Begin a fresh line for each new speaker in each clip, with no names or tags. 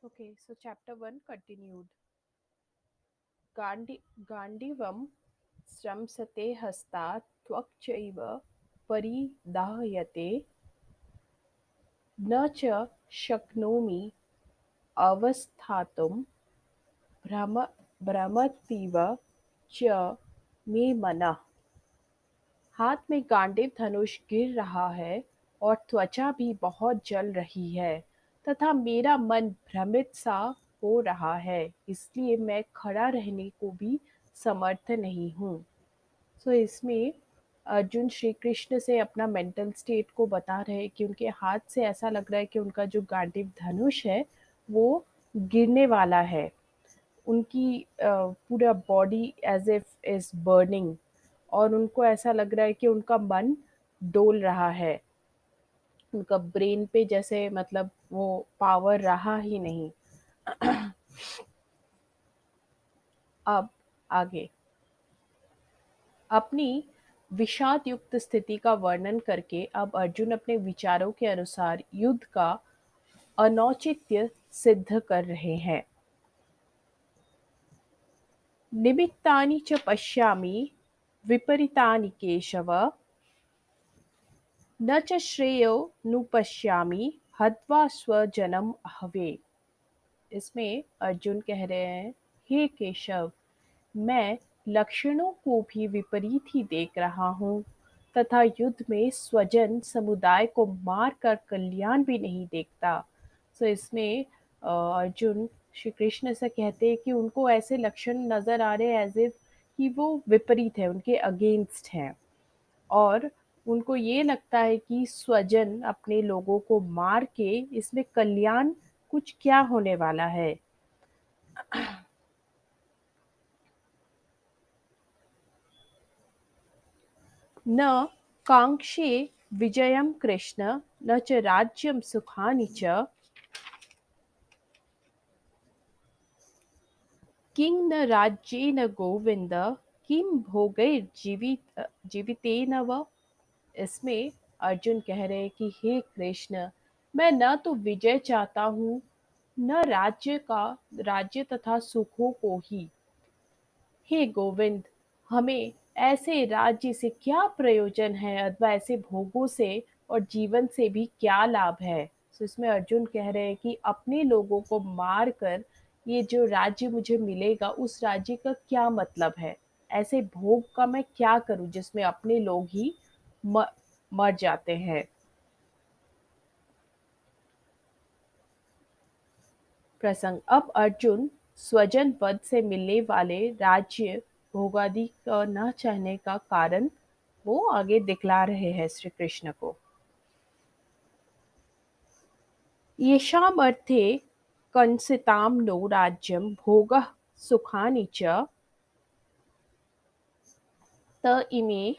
Okay, so chapter 1 continued. Gandhi, Gandivam Sramsate Hasta Twakchaiva Paridahayate न च शक्नोमि अवस्थातुं भ्रम भ्रमतीव च मे मनः। हाथ में गांडीव धनुष गिर रहा है और त्वचा भी बहुत जल रही है तथा मेरा मन भ्रमित सा हो रहा है, इसलिए मैं खड़ा रहने को भी समर्थ नहीं हूँ। सो इसमें अर्जुन श्री कृष्ण से अपना मेंटल स्टेट को बता रहे हैं कि उनके हाथ से ऐसा लग रहा है कि उनका जो गांडीव धनुष है वो गिरने वाला है। उनकी पूरा body as if is burning और उनको ऐसा लग रहा है कि उनका मन डोल रहा है। उनका ब्रेन पे जैसे मतलब वो पावर रहा ही नहीं। अब आगे अपनी विषाद युक्त स्थिति का वर्णन करके अब अर्जुन अपने विचारों के अनुसार युद्ध का अनौचित्य सिद्ध कर रहे हैं। निमित्तानि च पश्यामि विपरीतानि केशव न च श्रेयोनुपश्यामि हत्वा स्वजनम अहवे। इसमें अर्जुन कह रहे हैं, हे केशव, मैं लक्षणों को भी विपरीत ही देख रहा हूँ तथा युद्ध में स्वजन समुदाय को मार कर कल्याण भी नहीं देखता। सो इसमें अर्जुन श्री कृष्ण से कहते हैं कि उनको ऐसे लक्षण नजर आ रहे हैं एज इफ कि वो विपरीत है, उनके अगेंस्ट हैं। और उनको ये लगता है कि स्वजन अपने लोगों को मार के इसमें कल्याण कुछ क्या होने वाला है। न कांक्षे विजयं कृष्ण न च राज्यं सुखानि च किं न राज्येन गोविंद किं जीवितेन व। इसमें अर्जुन कह रहे हैं कि हे कृष्ण, मैं न तो विजय चाहता हूँ न राज्य तथा सुखों को ही। हे गोविंद, हमें ऐसे राज्य से क्या प्रयोजन है अथवा ऐसे भोगों से और जीवन से भी क्या लाभ है। तो इसमें अर्जुन कह रहे हैं कि अपने लोगों को मार कर ये जो राज्य मुझे मिलेगा उस राज्य का क्या मतलब है। ऐसे भोग का मैं क्या करूं जिसमें अपने लोग ही म, मर जाते हैं। प्रसंग अब अर्जुन स्वजन वध से मिलने वाले राज्य भोगादि का न चाहने का कारण वो आगे दिखला रहे हैं श्री कृष्ण को। येषाम् अर्थे कंसितां नो राज्यं भोगः सुखानि च त इमे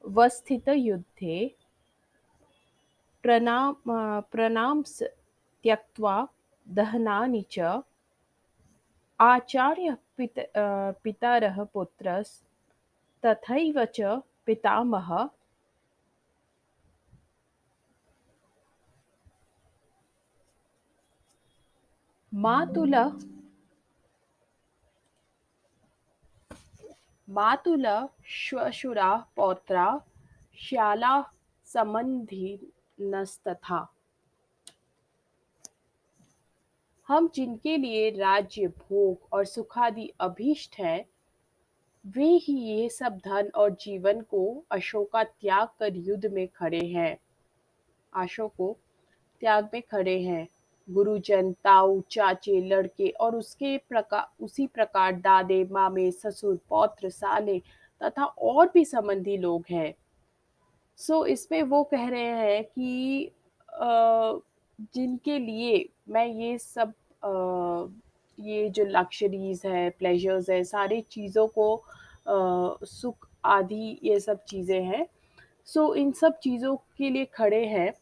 वस्थितयुद्धे प्रणाम्स त्यक्त्वा दहनानि च पितरः पुत्रस्तथैव च पितामहः मातुलः मातुलः श्वशुराः पौत्राः श्यालाः संबंधिनस्तथा। हम जिनके लिए राज्य भोग और सुखादि अभीष्ट हैं वे ही ये सब धन और जीवन को अशोका त्याग कर युद्ध में खड़े हैं। आशो को त्याग में खड़े हैं। गुरुजन, ताऊ, चाचे, लड़के और उसी प्रकार दादे, मामे, ससुर, पौत्र, साले तथा और भी संबंधी लोग हैं। सो इसमें वो कह रहे हैं कि जिनके लिए मैं ये सब ये जो लग्जरीज है, प्लेजर्स है, सारी चीज़ों को सुख आदि ये सब चीज़ें हैं। सो इन सब चीज़ों के लिए खड़े हैं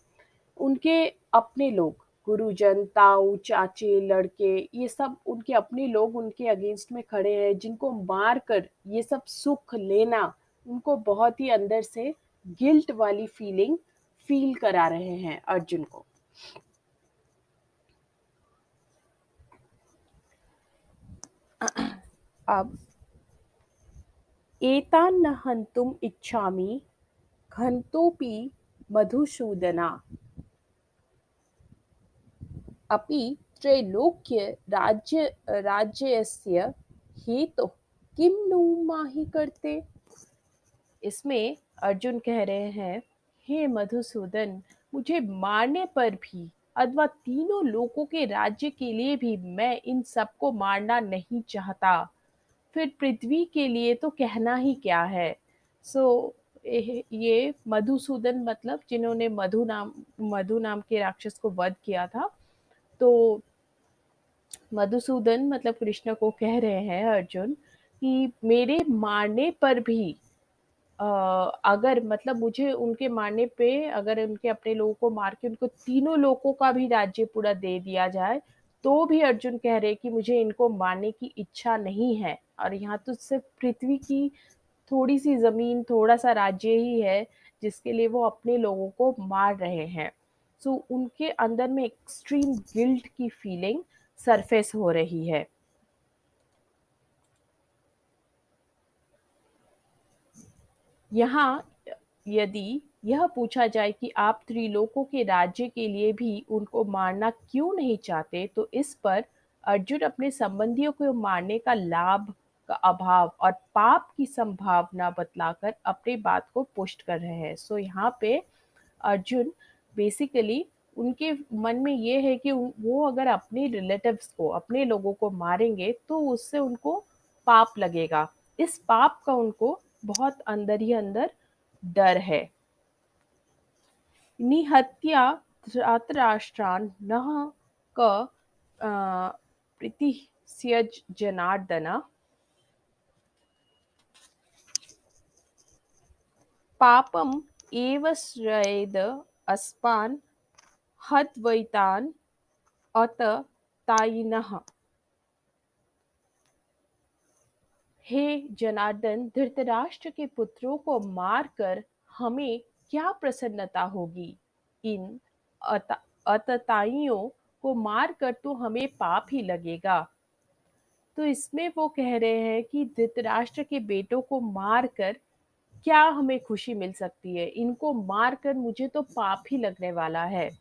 उनके अपने लोग, गुरुजन, ताऊ, चाचे, लड़के, ये सब उनके अपने लोग उनके अगेंस्ट में खड़े हैं जिनको मार कर ये सब सुख लेना उनको बहुत ही अंदर से गिल्ट वाली फील करा रहे हैं अर्जुन को। अब एतान् न हन्तुम् इच्छामि घन्तोऽपि मधुसूदना अपि त्रैलोक्यराज्यस्य हेतुः किं नु माहि कर्ते। इसमें अर्जुन कह रहे हैं, हे मधुसूदन, मुझे मारने पर भी अथवा तीनों लोकों के राज्य के लिए भी मैं इन सबको मारना नहीं चाहता, फिर पृथ्वी के लिए तो कहना ही क्या है। सो ये मधुसूदन मतलब जिन्होंने मधु नाम के राक्षस को वध किया था। तो मधुसूदन मतलब कृष्ण को कह रहे हैं अर्जुन कि मेरे मारने पर भी अ, अगर मतलब मुझे उनके मारने पे अगर उनके अपने लोगों को मार के उनको तीनों लोगों का भी राज्य पूरा दे दिया जाए, तो भी अर्जुन कह रहे हैं कि मुझे इनको मारने की इच्छा नहीं है। और यहाँ तो सिर्फ पृथ्वी की थोड़ी सी जमीन, थोड़ा सा राज्य ही है जिसके लिए वो अपने लोगों को मार रहे हैं। सो उनके अंदर में एक्सट्रीम गिल्ट की फीलिंग सरफेस हो रही है। यहाँ यदि यह पूछा जाए कि आप त्रिलोकों के राज्य के लिए भी उनको मारना क्यों नहीं चाहते, तो इस पर अर्जुन अपने संबंधियों को मारने का लाभ का अभाव और पाप की संभावना बतलाकर अपनी बात को पुष्ट कर रहे हैं। सो यहाँ पे अर्जुन बेसिकली उनके मन में ये है कि वो अगर अपने रिलेटिव्स को, अपने लोगों को मारेंगे तो उससे उनको पाप लगेगा। इस पाप का उनको बहुत अंदर ही अंदर डर है। निहत्या धृतराष्ट्रान् नः क प्रीतिस्यज जनार्दन पापम् एव श्रयेद अस्मान् हत्वैतान् अत तायिनः। हे जनार्दन, धृतराष्ट्र के पुत्रों को मारकर हमें क्या प्रसन्नता होगी। इन अतताइयों को मारकर तो हमें पाप ही लगेगा। तो इसमें वो कह रहे हैं कि धृतराष्ट्र के बेटों को मारकर क्या हमें खुशी मिल सकती है, इनको मारकर मुझे तो पाप ही लगने वाला है।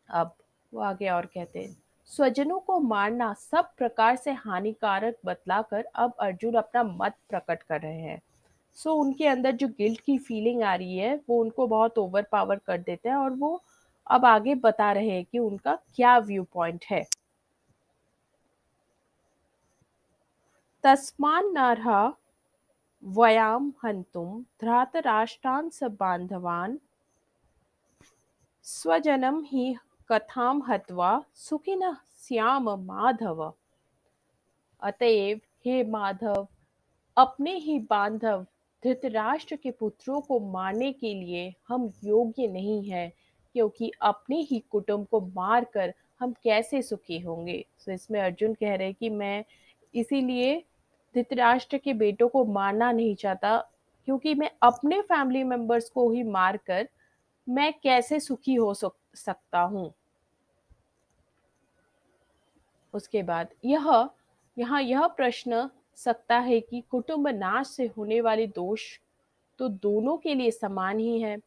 अब वो आगे और कहते हैं, स्वजनों को मारना सब प्रकार से हानिकारक बतलाकर अब अर्जुन अपना मत प्रकट कर रहे हैं। सो उनके अंदर जो गिल्ट की फीलिंग आ रही है वो उनको बहुत ओवर पावर कर देते हैं, और वो अब आगे बता रहे हैं कि उनका क्या व्यू पॉइंट है। तस्मान्नर्हा वयं हन्तुं धृतराष्ट्रान् बान्धवान् स्वजनं हि कथां हत्वा सुखिनः स्याम माधव। अतएव हे माधव, अपने ही बांधव धृतराष्ट्र के पुत्रों को मारने के लिए हम योग्य नहीं हैं, क्योंकि अपने ही कुटुंब को मारकर हम कैसे सुखी होंगे। तो इसमें अर्जुन कह रहे हैं कि मैं इसीलिए धृतराष्ट्र के बेटों को मारना नहीं चाहता, क्योंकि मैं अपने फैमिली मेंबर्स को ही मारकर मैं कैसे सुखी हो सकता हूँ। उसके बाद यहाँ यह प्रश्न सकता है कि कुटुंब नाश से होने वाले दोष तो दोनों के लिए समान ही है।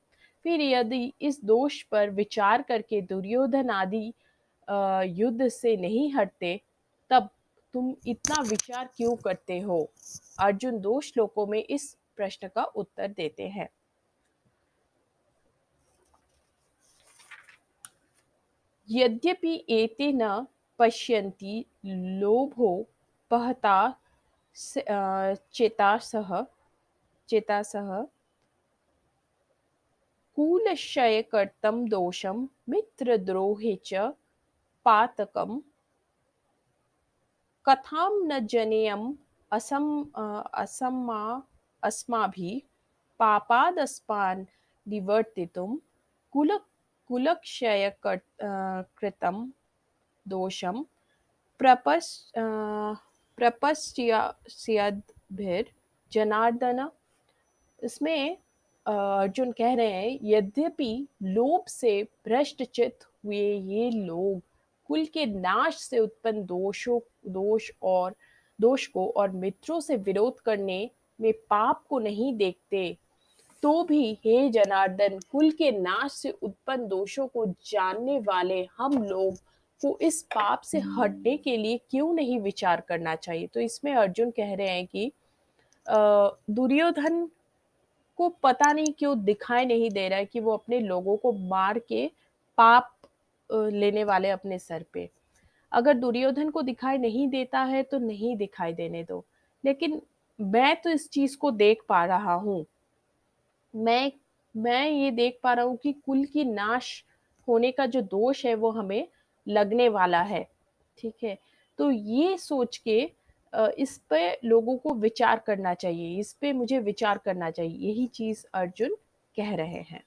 फिर यदि इस दोष पर विचार करके दुर्योधन आदि युद्ध से नहीं हटते, तब तुम इतना विचार क्यों करते हो। अर्जुन दो श्लोकों में इस प्रश्न का उत्तर देते हैं। यद्यपि एते न पश्यन्ति लोभोपहता चेतासः चेतासः कुलक्षयकृतं दोषं मित्रद्रोहे च पातकं कथां न जनेयम् असम्मा अस्माभिः पापादस्मान् निवर्तितुं कुल कुलक्षयकृतं दोषं प्रपश् प्रपश्यद्भिर्जनार्दन। इसमें अर्जुन कह रहे हैं, यद्यपि लोभ से भ्रष्टचित हुए ये लोग कुल के नाश से उत्पन्न दोष और दोष को और मित्रों से विरोध करने में पाप को नहीं देखते, तो भी हे जनार्दन, कुल के नाश से उत्पन्न दोषों को जानने वाले हम लोग को इस पाप से हटने के लिए क्यों नहीं विचार करना चाहिए। तो इसमें अर्जुन कह रहे हैं कि दुर्योधन को पता नहीं क्यों दिखाई नहीं दे रहा है कि वो अपने लोगों को मार के पाप लेने वाले अपने सर पे। अगर दुर्योधन को दिखाई नहीं देता है तो नहीं दिखाई देने दो, लेकिन मैं तो इस चीज को देख पा रहा हूँ। मैं मैं ये देख पा रहा हूँ कि कुल की नाश होने का जो दोष है वो हमें लगने वाला है। ठीक है? तो ये सोच के इस पे लोगों को विचार करना चाहिए, इस पे मुझे विचार करना चाहिए, यही चीज़ अर्जुन कह रहे हैं।